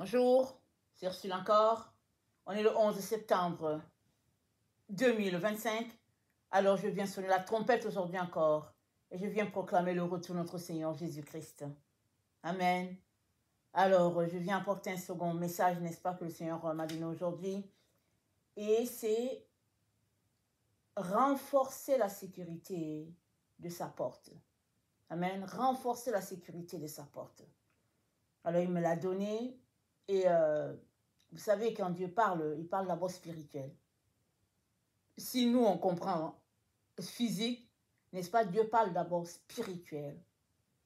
Bonjour, c'est Ursule encore. On est le 11 septembre 2025. Alors je viens sonner la trompette aujourd'hui encore et je viens proclamer le retour de notre Seigneur Jésus-Christ. Amen. Alors je viens apporter un second message, n'est-ce pas, que le Seigneur m'a donné aujourd'hui. Et c'est renforcer la sécurité de sa porte. Amen. Renforcer la sécurité de sa porte. Alors il me l'a donné et vous savez, quand Dieu parle, il parle d'abord spirituel. Si nous, on comprend physique, n'est-ce pas, Dieu parle d'abord spirituel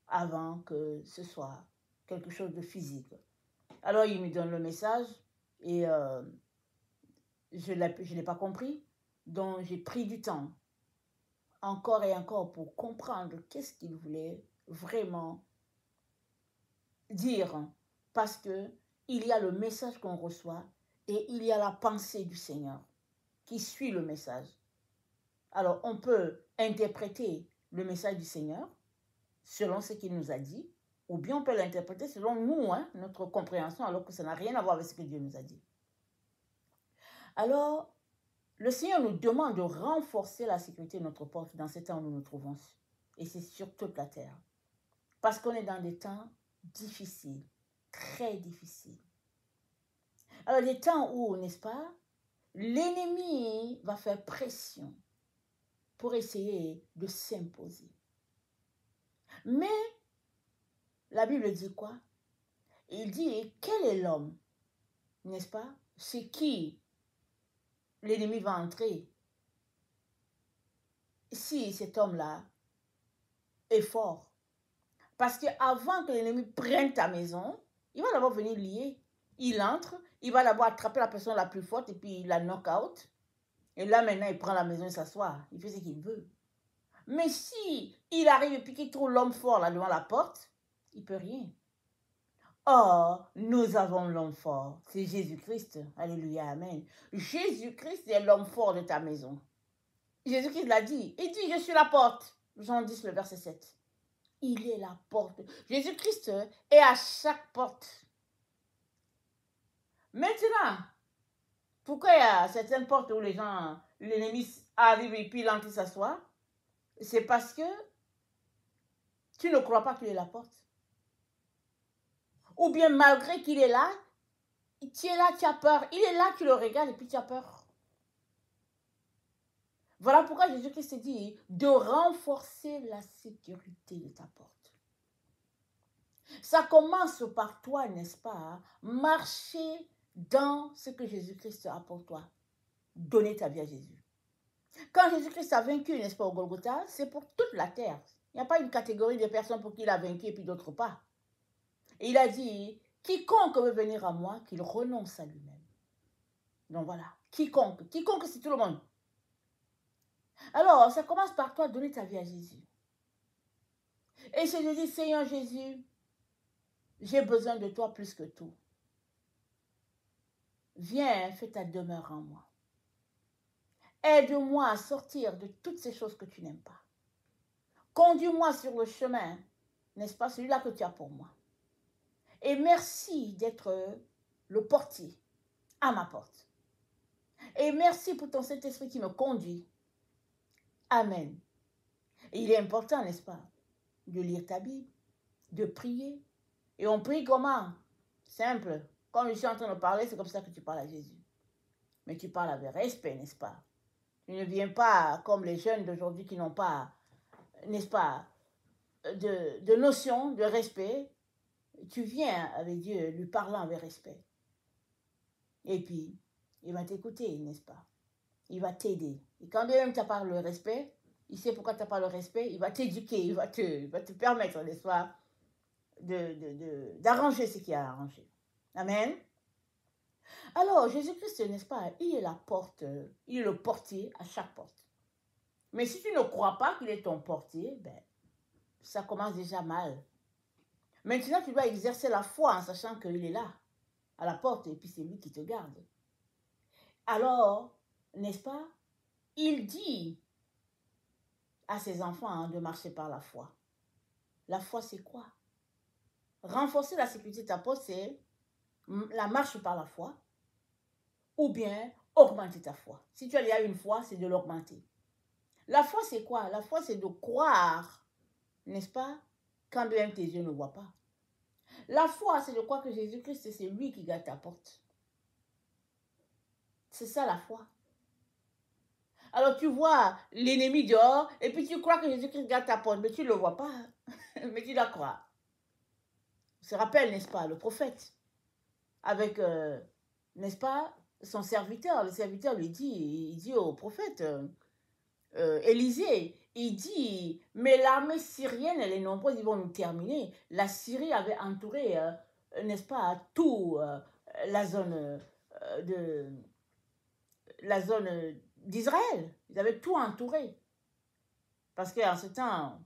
avant que ce soit quelque chose de physique. Alors, il me donne le message et je ne l'ai pas compris. Donc, j'ai pris du temps, encore et encore, pour comprendre qu'est-ce qu'il voulait vraiment dire. Parce que il y a le message qu'on reçoit et il y a la pensée du Seigneur qui suit le message. Alors, on peut interpréter le message du Seigneur selon ce qu'il nous a dit, ou bien on peut l'interpréter selon nous, notre compréhension, alors que ça n'a rien à voir avec ce que Dieu nous a dit. Alors, le Seigneur nous demande de renforcer la sécurité de notre porte dans ces temps où nous nous trouvons. Et c'est sur toute la terre. Parce qu'on est dans des temps difficiles, très difficiles. Alors, des temps où, n'est-ce pas, l'ennemi va faire pression pour essayer de s'imposer. Mais la Bible dit quoi? Il dit, quel est l'homme, n'est-ce pas, chez qui l'ennemi va entrer si cet homme-là est fort? Parce qu'avant que l'ennemi prenne ta maison, il va d'abord venir lier. Il entre, il va d'abord attraper la personne la plus forte et puis il la knock out. Et là, maintenant, il prend la maison et s'assoit. Il fait ce qu'il veut. Mais si il arrive et puis qu'il trouve l'homme fort là devant la porte, il ne peut rien. Or, nous avons l'homme fort. C'est Jésus-Christ. Alléluia, amen. Jésus-Christ est l'homme fort de ta maison. Jésus-Christ l'a dit. Il dit, je suis la porte. Jean 10, le verset 7. Il est la porte. Jésus-Christ est à chaque porte. Maintenant, pourquoi il y a certaines portes où les gens, l'ennemi arrive et puis il entre, il s'assoit? C'est parce que tu ne crois pas qu'il est la porte. Ou bien malgré qu'il est là, tu es là, tu as peur. Il est là, tu le regardes et puis tu as peur. Voilà pourquoi Jésus-Christ dit de renforcer la sécurité de ta porte. Ça commence par toi, n'est-ce pas? Marcher dans ce que Jésus-Christ a pour toi. Donner ta vie à Jésus. Quand Jésus-Christ a vaincu, n'est-ce pas, au Golgotha, c'est pour toute la terre. Il n'y a pas une catégorie de personnes pour qui il a vaincu et puis d'autres pas. Et il a dit, quiconque veut venir à moi, qu'il renonce à lui-même. Donc voilà, quiconque c'est tout le monde. Alors, ça commence par toi, donner ta vie à Jésus. Et je dis, Seigneur Jésus, j'ai besoin de toi plus que tout. Viens, fais ta demeure en moi. Aide-moi à sortir de toutes ces choses que tu n'aimes pas. Conduis-moi sur le chemin, n'est-ce pas, celui-là que tu as pour moi. Et merci d'être le portier à ma porte. Et merci pour ton Saint-Esprit qui me conduit. Amen. Et il est important, n'est-ce pas, de lire ta Bible, de prier. Et on prie comment? Simple. Comme je suis en train de parler, c'est comme ça que tu parles à Jésus. Mais tu parles avec respect, n'est-ce pas? Tu ne viens pas comme les jeunes d'aujourd'hui qui n'ont pas, n'est-ce pas, de notion de respect. Tu viens avec Dieu, lui parlant avec respect. Et puis, il va t'écouter, n'est-ce pas? Il va t'aider. Et quand même tu n'as pas le respect, il sait pourquoi tu n'as pas le respect, il va t'éduquer, il va te permettre, n'est-ce pas, d'arranger ce qu'il a arrangé. Amen. Alors, Jésus-Christ, n'est-ce pas, il est la porte, il est le portier à chaque porte. Mais si tu ne crois pas qu'il est ton portier, ben, ça commence déjà mal. Maintenant, tu dois exercer la foi en sachant qu'il est là, à la porte, et puis c'est lui qui te garde. Alors, n'est-ce pas, il dit à ses enfants de marcher par la foi. La foi, c'est quoi? Renforcer la sécurité de ta porte, c'est la marche par la foi, ou bien augmenter ta foi. Si tu as déjà une foi, c'est de l'augmenter. La foi, c'est quoi? La foi, c'est de croire, n'est-ce pas, quand même tes yeux ne voient pas. La foi, c'est de croire que Jésus-Christ, c'est lui qui garde ta porte. C'est ça la foi. Alors tu vois l'ennemi dehors, et puis tu crois que Jésus-Christ garde ta porte, mais tu ne le vois pas. Mais tu dois croire. On se rappelle, n'est-ce pas, le prophète, avec, n'est-ce pas, son serviteur. Le serviteur lui dit, il dit au prophète, Élisée, il dit, mais l'armée syrienne, elle est nombreuse, ils vont nous terminer. La Syrie avait entouré, n'est-ce pas, tout la zone de la zone d'Israël. Ils avaient tout entouré. Parce qu'en ce temps,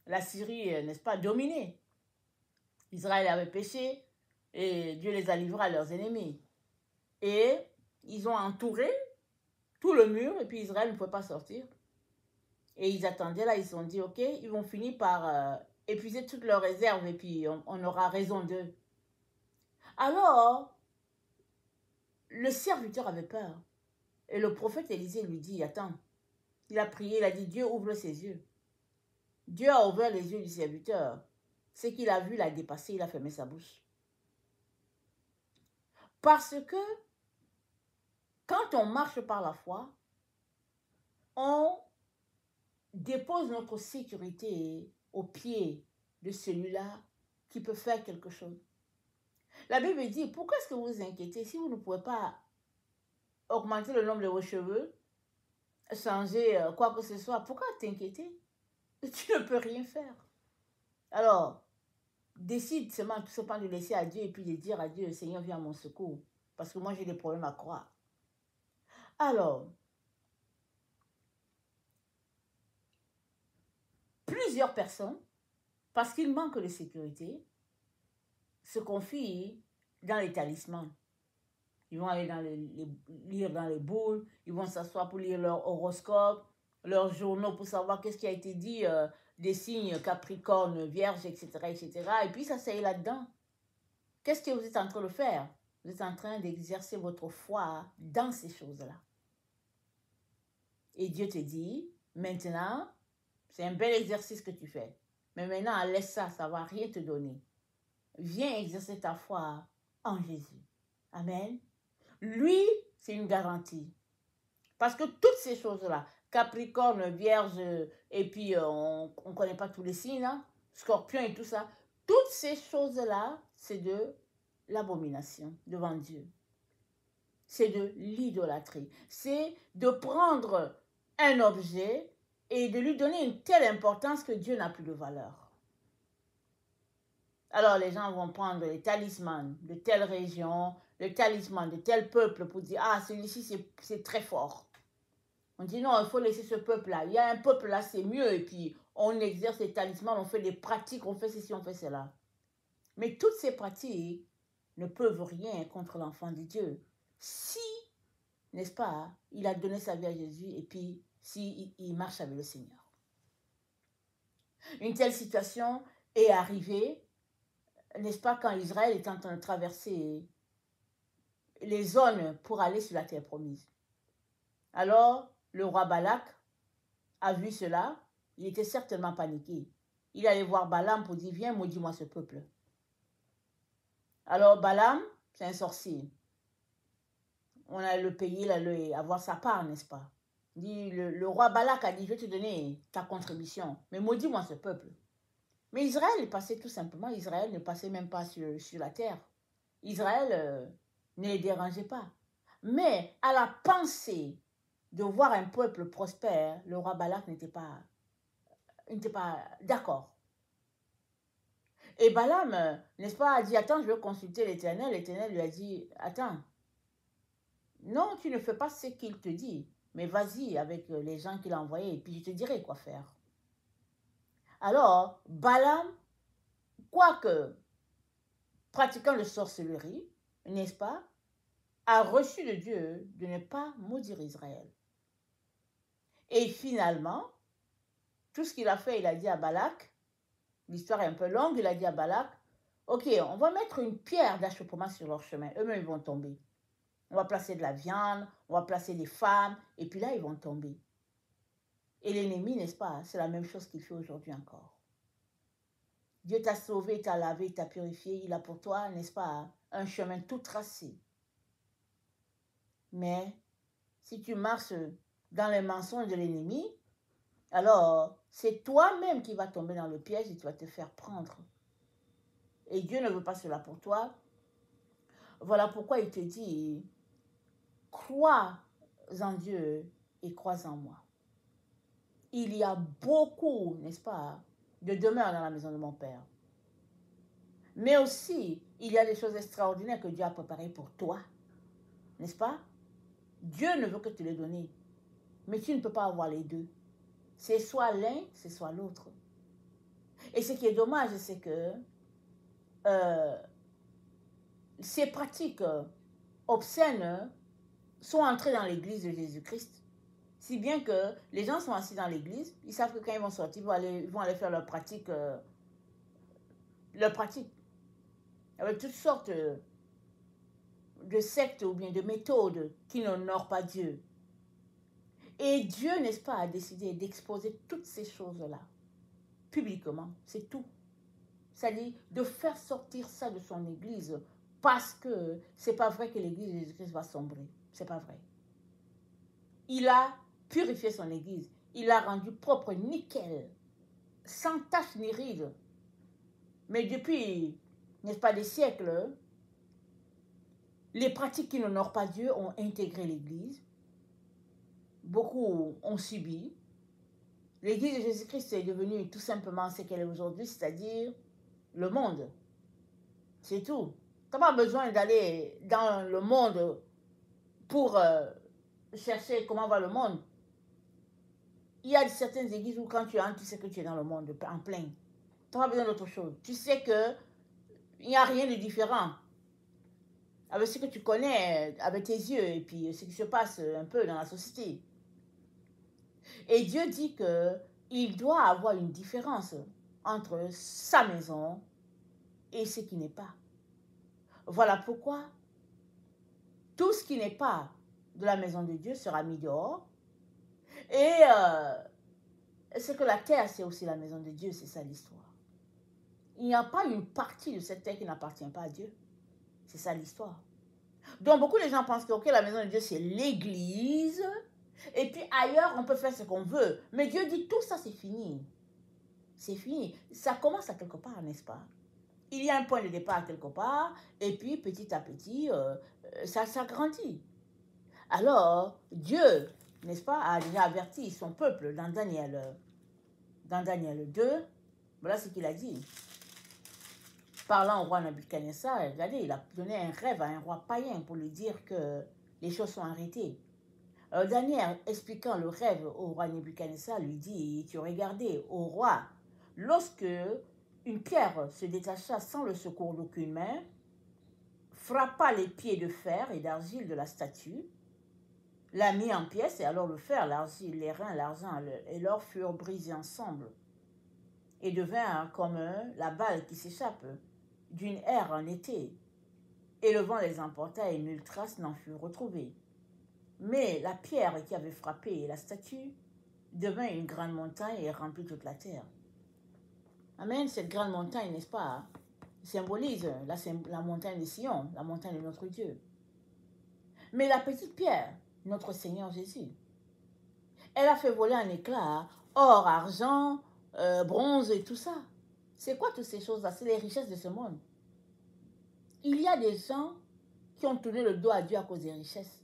la Syrie, n'est-ce pas, dominée. Israël avait péché et Dieu les a livrés à leurs ennemis. Et ils ont entouré tout le mur et puis Israël ne pouvait pas sortir. Et ils attendaient là, ils se sont dit, ok, ils vont finir par épuiser toutes leurs réserves et puis on aura raison d'eux. Alors, le serviteur avait peur. Et le prophète Élisée lui dit, attends, il a prié, il a dit, Dieu ouvre ses yeux. Dieu a ouvert les yeux du serviteur. Ce qu'il a vu l'a dépassé, il a fermé sa bouche. Parce que quand on marche par la foi, on dépose notre sécurité au pied de celui-là qui peut faire quelque chose. La Bible dit, pourquoi est-ce que vous vous inquiétez si vous ne pouvez pas augmenter le nombre de vos cheveux, changer quoi que ce soit? Pourquoi t'inquiéter? Tu ne peux rien faire. Alors, décide seulement tout simplement de laisser à Dieu et puis de dire à Dieu, Seigneur, viens à mon secours. Parce que moi, j'ai des problèmes à croire. Alors, plusieurs personnes, parce qu'il manque de sécurité, se confient dans les talismans. Ils vont aller lire dans les boules, ils vont s'asseoir pour lire leur horoscope, leurs journaux pour savoir qu'est-ce qui a été dit des signes Capricorne, Vierge, etc., etc. Et puis ça s'est là-dedans. Qu'est-ce que vous êtes en train de faire? Vous êtes en train d'exercer votre foi dans ces choses-là. Et Dieu te dit, maintenant, c'est un bel exercice que tu fais. Mais maintenant, laisse ça, ça ne va rien te donner. Viens exercer ta foi en Jésus. Amen. Lui, c'est une garantie. Parce que toutes ces choses-là, Capricorne, Vierge, et puis on ne connaît pas tous les signes, hein, Scorpion et tout ça, toutes ces choses-là, c'est de l'abomination devant Dieu. C'est de l'idolâtrie. C'est de prendre un objet et de lui donner une telle importance que Dieu n'a plus de valeur. Alors les gens vont prendre les talismans de telle région, le talisman de tel peuple pour dire, ah, celui-ci c'est très fort. On dit non, il faut laisser ce peuple-là. Il y a un peuple là, c'est mieux. Et puis on exerce les talismans, on fait des pratiques, on fait ceci, on fait cela. Mais toutes ces pratiques ne peuvent rien contre l'enfant de Dieu. Si, n'est-ce pas, il a donné sa vie à Jésus et puis si il marche avec le Seigneur. Une telle situation est arrivée, n'est-ce pas, quand Israël est en train de traverser les zones pour aller sur la terre promise. Alors, le roi Balak a vu cela, il était certainement paniqué. Il allait voir Balaam pour dire, viens, maudis-moi ce peuple. Alors Balaam, c'est un sorcier. On a le payer, il allait avoir sa part, n'est-ce pas? Le roi Balak a dit, je vais te donner ta contribution, mais maudis-moi ce peuple. Mais Israël passait tout simplement, Israël ne passait même pas sur la terre. Israël ne les dérangeait pas. Mais à la pensée de voir un peuple prospère, le roi Balak n'était pas d'accord. Et Balaam, n'est-ce pas, a dit, attends, je veux consulter l'Éternel. L'Éternel lui a dit, attends, non, tu ne fais pas ce qu'il te dit, mais vas-y avec les gens qu'il a envoyés, et puis je te dirai quoi faire. Alors, Balaam, quoique pratiquant de sorcellerie, n'est-ce pas, a reçu de Dieu de ne pas maudire Israël. Et finalement, tout ce qu'il a fait, il a dit à Balak, l'histoire est un peu longue, il a dit à Balak, Ok, on va mettre une pierre d'achoppement sur leur chemin. Eux-mêmes, ils vont tomber. On va placer de la viande, on va placer des femmes, et puis là, ils vont tomber. Et l'ennemi, n'est-ce pas, c'est la même chose qu'il fait aujourd'hui encore. Dieu t'a sauvé, t'a lavé, t'a purifié. Il a pour toi, n'est-ce pas, un chemin tout tracé. Mais si tu marches dans les mensonges de l'ennemi, alors c'est toi-même qui vas tomber dans le piège et tu vas te faire prendre. Et Dieu ne veut pas cela pour toi. Voilà pourquoi il te dit, crois en Dieu et crois en moi. Il y a beaucoup, n'est-ce pas, de demeures dans la maison de mon Père. Mais aussi, il y a des choses extraordinaires que Dieu a préparées pour toi. N'est-ce pas? Dieu ne veut que te les donner. Mais tu ne peux pas avoir les deux. C'est soit l'un, c'est soit l'autre. Et ce qui est dommage, c'est que ces pratiques obscènes sont entrées dans l'église de Jésus-Christ. Si bien que les gens sont assis dans l'église, ils savent que quand ils vont sortir, ils vont aller faire leur pratique. Avec toutes sortes de sectes ou bien de méthodes qui n'honorent pas Dieu. Et Dieu, n'est-ce pas, a décidé d'exposer toutes ces choses-là publiquement. C'est tout. C'est-à-dire de faire sortir ça de son église parce que c'est pas vrai que l'église de Jésus-Christ va sombrer. C'est pas vrai. Il a purifié son église. Il l'a rendu propre, nickel, sans tache ni ride. Mais depuis, n'est-ce pas, des siècles, les pratiques qui n'honorent pas Dieu ont intégré l'église. Beaucoup ont subi. L'église de Jésus-Christ est devenue tout simplement ce qu'elle est aujourd'hui, c'est-à-dire le monde. C'est tout. Tu n'as pas besoin d'aller dans le monde pour chercher comment va le monde. Il y a certaines églises où quand tu entres, tu sais que tu es dans le monde en plein. Tu n'as pas besoin d'autre chose. Tu sais qu'il n'y a rien de différent avec ce que tu connais avec tes yeux et puis ce qui se passe un peu dans la société. Et Dieu dit qu'il doit avoir une différence entre sa maison et ce qui n'est pas. Voilà pourquoi tout ce qui n'est pas de la maison de Dieu sera mis dehors. Et c'est que la terre, c'est aussi la maison de Dieu, c'est ça l'histoire. Il n'y a pas une partie de cette terre qui n'appartient pas à Dieu. C'est ça l'histoire. Donc beaucoup de gens pensent que okay, la maison de Dieu, c'est l'église. Et puis ailleurs, on peut faire ce qu'on veut. Mais Dieu dit, tout ça, c'est fini. C'est fini. Ça commence à quelque part, n'est-ce pas? Il y a un point de départ à quelque part. Et puis, petit à petit, ça grandit. Alors, Dieu, n'est-ce pas, a déjà averti son peuple dans Daniel 2. Voilà ce qu'il a dit. Parlant au roi Nabuchodonosor, regardez, il a donné un rêve à un roi païen pour lui dire que les choses sont arrêtées. Alors Daniel, expliquant le rêve au roi Nabuchodonosor, lui dit, tu regardais au roi, lorsque une pierre se détacha sans le secours d'aucune main, frappa les pieds de fer et d'argile de la statue, la mit en pièces, et alors le fer, l'argile, les reins, l'argent et l'or furent brisés ensemble, et devinrent comme la balle qui s'échappe d'une ère en été, et le vent les emporta et nulle trace n'en fut retrouvée. Mais la pierre qui avait frappé la statue devint une grande montagne et remplit toute la terre. Amen, cette grande montagne, n'est-ce pas, symbolise la montagne de Sion, la montagne de notre Dieu. Mais la petite pierre, notre Seigneur Jésus, elle a fait voler en éclats or, argent, bronze et tout ça. C'est quoi toutes ces choses-là? C'est les richesses de ce monde. Il y a des gens qui ont tourné le dos à Dieu à cause des richesses.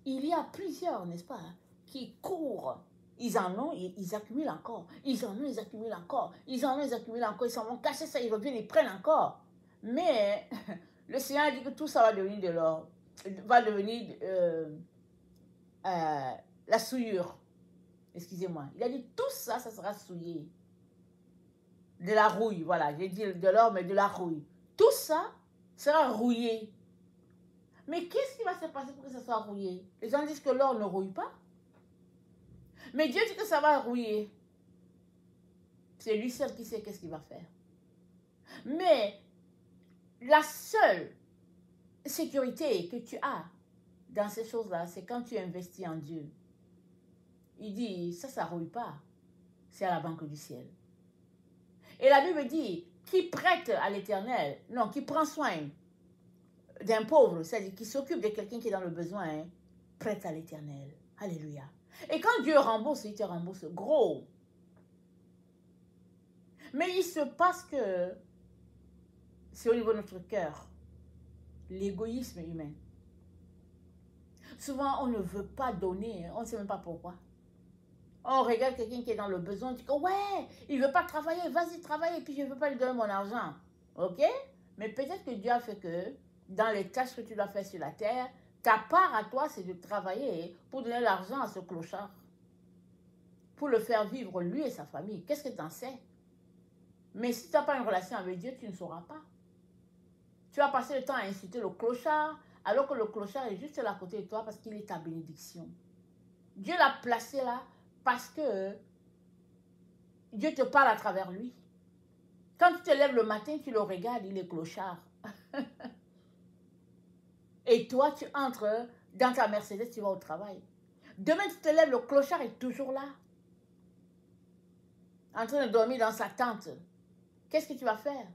Il y a plusieurs, n'est-ce pas, qui courent. Ils en ont, ils accumulent encore. Ils en ont, ils accumulent encore. Ils en ont, ils accumulent encore. Ils s'en vont cacher ça, ils reviennent, ils prennent encore. Mais le Seigneur a dit que tout ça va devenir de l'or. Va devenir la souillure. Excusez-moi. Il a dit tout ça, ça sera souillé. De la rouille, voilà. J'ai dit de l'or, mais de la rouille. Tout ça sera rouillé. Mais qu'est-ce qui va se passer pour que ça soit rouillé? Les gens disent que l'or ne rouille pas. Mais Dieu dit que ça va rouiller. C'est lui seul qui sait qu'est-ce qu'il va faire. Mais la seule sécurité que tu as dans ces choses-là, c'est quand tu investis en Dieu. Il dit, ça ne rouille pas. C'est à la banque du ciel. Et la Bible dit, qui prête à l'Éternel, non, qui prend soin d'un pauvre, c'est-à-dire qui s'occupe de quelqu'un qui est dans le besoin, prête à l'Éternel. Alléluia. Et quand Dieu rembourse, il te rembourse gros. Mais il se passe que c'est au niveau de notre cœur, l'égoïsme humain. Souvent, on ne veut pas donner, on ne sait même pas pourquoi. On regarde quelqu'un qui est dans le besoin, on dit que ouais, il ne veut pas travailler, vas-y travailler, et puis je ne veux pas lui donner mon argent. Ok? Mais peut-être que Dieu a fait que dans les tâches que tu dois faire sur la terre, ta part à toi, c'est de travailler pour donner l'argent à ce clochard. Pour le faire vivre lui et sa famille. Qu'est-ce que tu en sais? Mais si tu n'as pas une relation avec Dieu, tu ne sauras pas. Tu vas passer le temps à insulter le clochard, alors que le clochard est juste là à côté de toi parce qu'il est ta bénédiction. Dieu l'a placé là parce que Dieu te parle à travers lui. Quand tu te lèves le matin, tu le regardes, il est clochard. Et toi, tu entres dans ta Mercedes, tu vas au travail. Demain, tu te lèves, le clochard est toujours là. En train de dormir dans sa tente. Qu'est-ce que tu vas faire?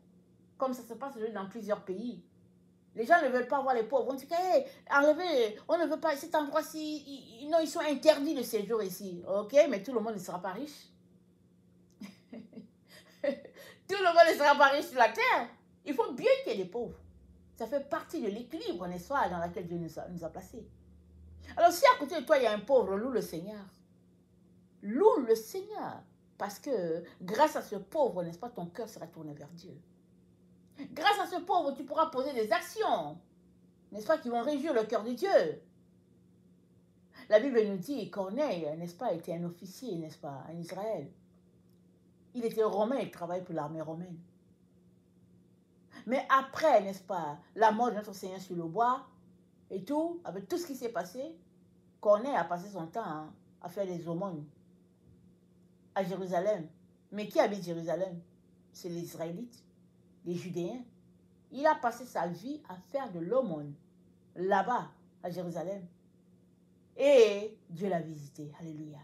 Comme ça se passe dans plusieurs pays. Les gens ne veulent pas voir les pauvres. On dit, hey, enlevez, on ne veut pas cet endroit-ci. Non, ils sont interdits de séjour ici. Ok, mais tout le monde ne sera pas riche. Tout le monde ne sera pas riche sur la terre. Il faut bien qu'il y ait des pauvres. Ça fait partie de l'équilibre, n'est-ce pas, dans lequel Dieu nous a placés. Alors, si à côté de toi, il y a un pauvre, loue le Seigneur. Loue le Seigneur. Parce que grâce à ce pauvre, n'est-ce pas, ton cœur sera tourné vers Dieu. Grâce à ce pauvre, tu pourras poser des actions, n'est-ce pas, qui vont réjouir le cœur de Dieu. La Bible nous dit, Corneille, n'est-ce pas, était un officier, n'est-ce pas, en Israël. Il était romain, il travaillait pour l'armée romaine. Mais après, n'est-ce pas, la mort de notre Seigneur sur le bois et tout, avec tout ce qui s'est passé, Corneille a passé son temps à faire des aumônes à Jérusalem. Mais qui habite Jérusalem? C'est les Israélites, les Judéens. Il a passé sa vie à faire de l'aumône là-bas, à Jérusalem. Et Dieu l'a visité. Alléluia.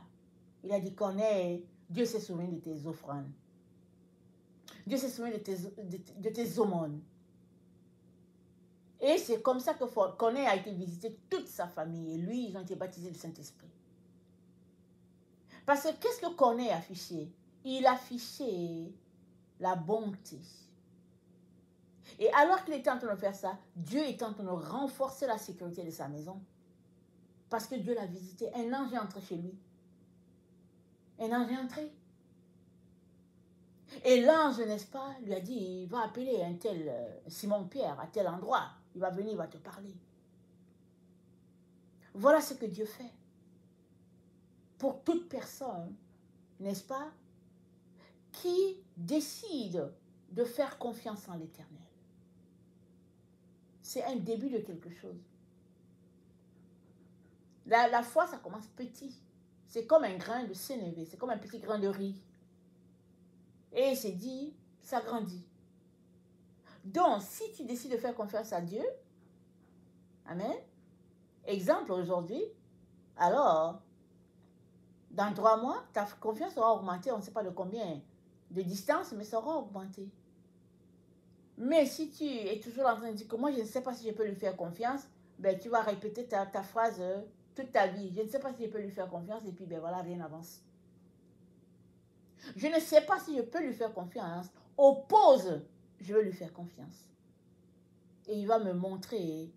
Il a dit, Corneille, Dieu s'est souvenu de tes offrandes. Dieu s'est souvenu de tes aumônes. Et c'est comme ça que Corneille a été visité, toute sa famille. Et lui, ils ont été baptisés du Saint-Esprit. Parce que qu'est-ce que Corneille a affiché? Il affichait la bonté. Et alors qu'il était en train de faire ça, Dieu était en train de renforcer la sécurité de sa maison. Parce que Dieu l'a visité. Un ange est entré chez lui. Un ange est entré. Et l'ange, n'est-ce pas, lui a dit, il va appeler un tel Simon-Pierre à tel endroit. Il va venir, il va te parler. Voilà ce que Dieu fait. Pour toute personne, n'est-ce pas, qui décide de faire confiance en l'Éternel. C'est un début de quelque chose. La foi, ça commence petit. C'est comme un grain de sénévé, c'est comme un petit grain de riz. Et c'est dit, ça grandit. Donc, si tu décides de faire confiance à Dieu, amen, exemple aujourd'hui, alors, dans 3 mois, ta confiance aura augmenté, on ne sait pas de combien de distance, mais ça aura augmenté. Mais si tu es toujours en train de dire que moi, je ne sais pas si je peux lui faire confiance, ben, tu vas répéter ta phrase toute ta vie. Je ne sais pas si je peux lui faire confiance, et puis ben voilà, rien n'avance. Je ne sais pas si je peux lui faire confiance. Oppose, je veux lui faire confiance. Et il va me montrer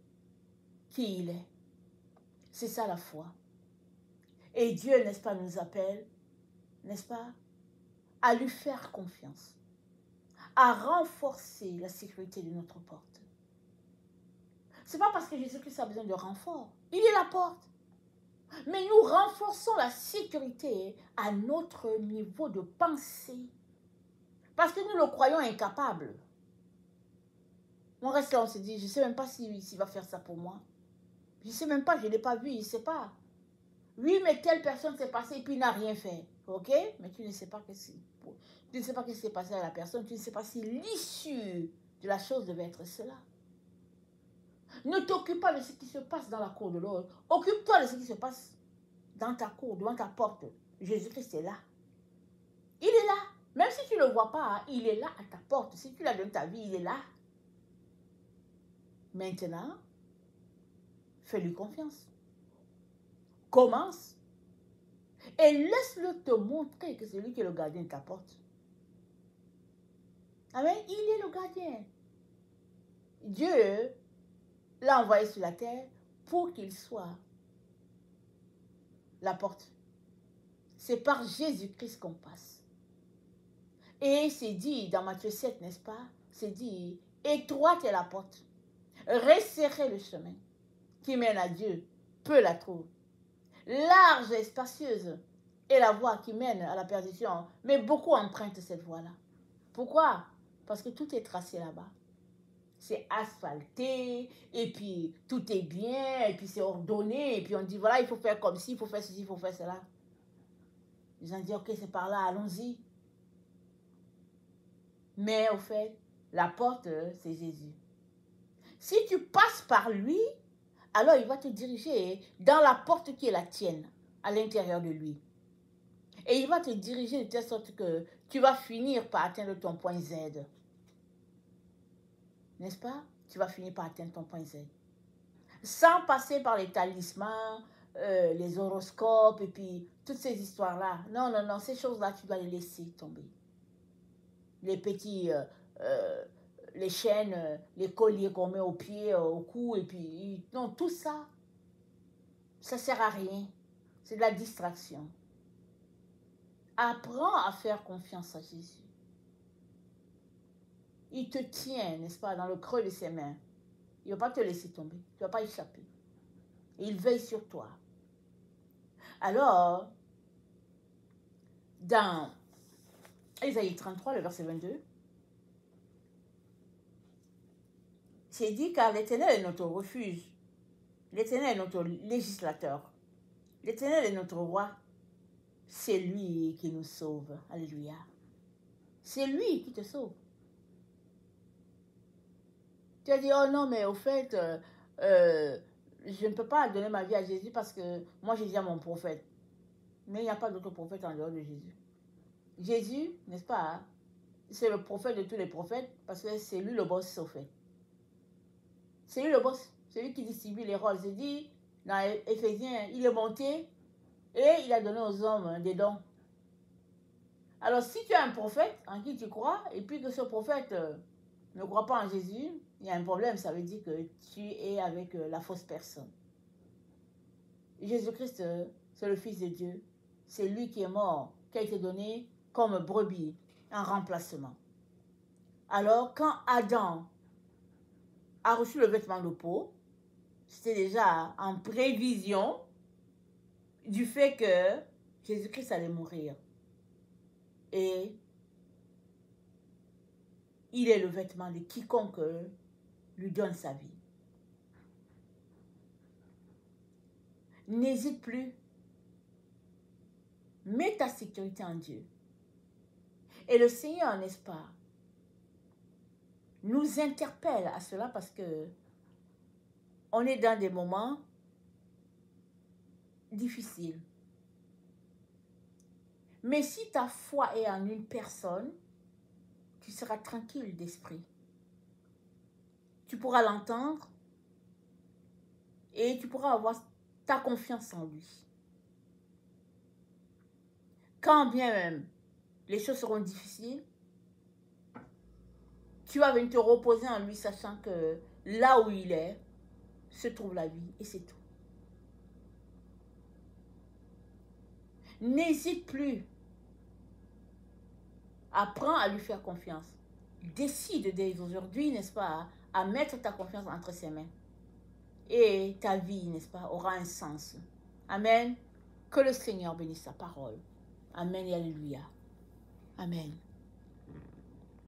qui il est. C'est ça la foi. Et Dieu, n'est-ce pas, nous appelle, n'est-ce pas, à lui faire confiance, à renforcer la sécurité de notre porte. Ce n'est pas parce que Jésus-Christ a besoin de renfort. Il est la porte. Mais nous renforçons la sécurité à notre niveau de pensée. Parce que nous le croyons incapable. On reste là, on se dit, je ne sais même pas s'il va faire ça pour moi. Je ne sais même pas, je ne l'ai pas vu, il ne sait pas. Oui, mais telle personne s'est passée et puis il n'a rien fait. Ok? Mais tu ne sais pas tu ne sais pas ce qui s'est passé à la personne. Tu ne sais pas si l'issue de la chose devait être cela. Ne t'occupe pas de ce qui se passe dans la cour de l'autre. Occupe-toi de ce qui se passe dans ta cour, devant ta porte. Jésus-Christ est là. Il est là. Même si tu ne le vois pas, il est là à ta porte. Si tu l'as dans ta vie, il est là. Maintenant, fais-lui confiance. Commence. Et laisse-le te montrer que c'est lui qui est le gardien de ta porte. Amen. Il est le gardien. Dieu l'a envoyé sur la terre pour qu'il soit la porte. C'est par Jésus-Christ qu'on passe. Et c'est dit dans Matthieu 7, n'est-ce pas? C'est dit, étroite est la porte. Resserrez le chemin qui mène à Dieu. Peu la trouve. Large et spacieuse est la voie qui mène à la perdition. Mais beaucoup empruntent cette voie-là. Pourquoi? Parce que tout est tracé là-bas. C'est asphalté, et puis tout est bien, et puis c'est ordonné, et puis on dit, voilà, il faut faire comme ci, il faut faire ceci, il faut faire cela. Les gens disent, ok, c'est par là, allons-y. Mais au fait, la porte, c'est Jésus. Si tu passes par lui, alors il va te diriger dans la porte qui est la tienne, à l'intérieur de lui. Et il va te diriger de telle sorte que tu vas finir par atteindre ton point Z. N'est-ce pas? Tu vas finir par atteindre ton point Z. Sans passer par les talismans, les horoscopes et puis toutes ces histoires-là. Non, non, non, ces choses-là, tu dois les laisser tomber. Les petits, les chaînes, les colliers qu'on met au pied, au cou, et puis, non, tout ça, ça ne sert à rien. C'est de la distraction. Apprends à faire confiance à Jésus. Il te tient, n'est-ce pas, dans le creux de ses mains. Il ne va pas te laisser tomber. Tu ne vas pas échapper. Et il veille sur toi. Alors, dans Ésaïe 33, le verset 22, c'est dit, car l'Éternel est notre refuge. L'Éternel est notre législateur. L'Éternel est notre roi. C'est lui qui nous sauve. Alléluia. C'est lui qui te sauve. Tu as dit, oh non, mais au fait, je ne peux pas donner ma vie à Jésus parce que moi, j'ai déjà mon prophète. Mais il n'y a pas d'autre prophète en dehors de Jésus. Jésus, n'est-ce pas, hein, c'est le prophète de tous les prophètes parce que c'est lui le boss, au fait. C'est lui le boss. C'est lui qui distribue les rôles. C'est dit dans Éphésiens, il est monté et il a donné aux hommes des dons. Alors, si tu as un prophète en qui tu crois et puis que ce prophète ne croit pas en Jésus, il y a un problème. Ça veut dire que tu es avec la fausse personne. Jésus-Christ, c'est le Fils de Dieu. C'est lui qui est mort, qui a été donné comme brebis en remplacement. Alors, quand Adam a reçu le vêtement de peau, c'était déjà en prévision du fait que Jésus-Christ allait mourir. Et il est le vêtement de quiconque lui donne sa vie. N'hésite plus. Mets ta sécurité en Dieu. Et le Seigneur, n'est-ce pas, nous interpelle à cela parce que on est dans des moments difficiles. Mais si ta foi est en une personne, tu seras tranquille d'esprit. Tu pourras l'entendre et tu pourras avoir ta confiance en lui. Quand bien même les choses seront difficiles, tu vas venir te reposer en lui, sachant que là où il est, se trouve la vie, et c'est tout. N'hésite plus. Apprends à lui faire confiance. Décide dès aujourd'hui, n'est-ce pas, à mettre ta confiance entre ses mains. Et ta vie, n'est-ce pas, aura un sens. Amen. Que le Seigneur bénisse sa parole. Amen et alléluia. Amen.